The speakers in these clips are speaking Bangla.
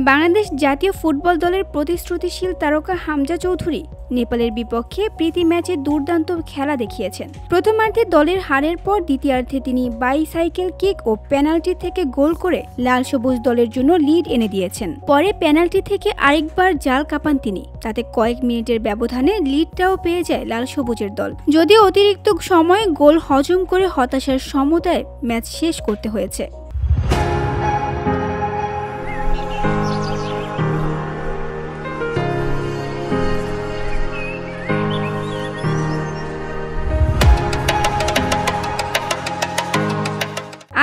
বাংলাদেশ জাতীয় ফুটবল দলের প্রতিশ্রুতিশীল তারকা হামজা চৌধুরী নেপালের বিপক্ষে প্রীতি ম্যাচে দুর্দান্ত খেলা দেখিয়েছেন। প্রথমার্ধে দলের হারের পর দ্বিতীয়ার্ধে তিনি বাইসাইকেল কিক ও পেনাল্টি থেকে গোল করে লাল সবুজ দলের জন্য লিড এনে দিয়েছেন। পরে পেনাল্টি থেকে আরেকবার জাল কাঁপান তিনি, তাতে কয়েক মিনিটের ব্যবধানে লিডটাও পেয়ে যায় লাল সবুজের দল। যদিও অতিরিক্ত সময়ে গোল হজম করে হতাশার সমতায় ম্যাচ শেষ করতে হয়েছে।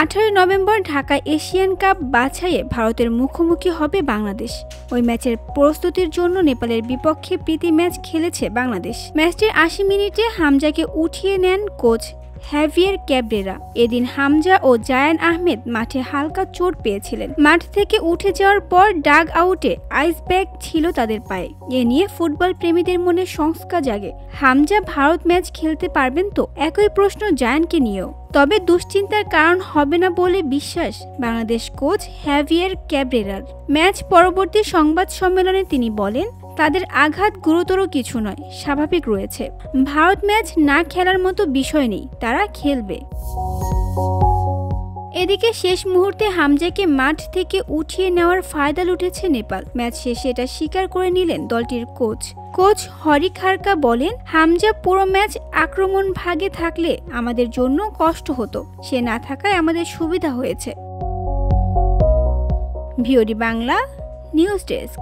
18 নভেম্বর ঢাকা এশিয়ান কাপ বাছাইয়ে ভারতের মুখোমুখি হবে বাংলাদেশ। ওই ম্যাচের প্রস্তুতির জন্য নেপালের বিপক্ষে প্রীতি ম্যাচ খেলেছে বাংলাদেশ। ম্যাচটির 80 মিনিটে হামজাকে উঠিয়ে নেন কোচ হ্যাভিয়ের ক্যাব্রেরা। এদিন হামজা ও জায়ান আহমেদ মাঠে হালকা চোট পেয়েছিলেন। মাঠ থেকে উঠে যাওয়ার পর ডাগ আউটে আইস ব্যাগ ছিল তাদের পায়ে। এ নিয়ে ফুটবল প্রেমীদের মনে সংশয় জাগে, হামজা ভারত ম্যাচ খেলতে পারবেন তো? একই প্রশ্ন জায়ানকে নিয়েও। তবে দুশ্চিন্তার কারণ হবে না বলে বিশ্বাস বাংলাদেশ কোচ হ্যাভিয়ের ক্যাব্রেরার। ম্যাচ পরবর্তী সংবাদ সম্মেলনে তিনি বলেন, তাদের আঘাত গুরুতর কিছু নয়, স্বাভাবিক রয়েছে। ভারত ম্যাচ না খেলার মতো বিষয় নেই, তারা খেলবে। এদিকে শেষ মুহূর্তে হামজাকে মাঠ থেকে উঠিয়ে নেওয়ার ফায়দা লুটেছে নেপাল। ম্যাচ শেষে এটা স্বীকার করে নিলেন দলটির কোচ হরি খারকা বলেন, হামজা পুরো ম্যাচ আক্রমণ ভাগে থাকলে আমাদের জন্য কষ্ট হতো, সে না থাকায় আমাদের সুবিধা হয়েছে। VOD Bangla news desk.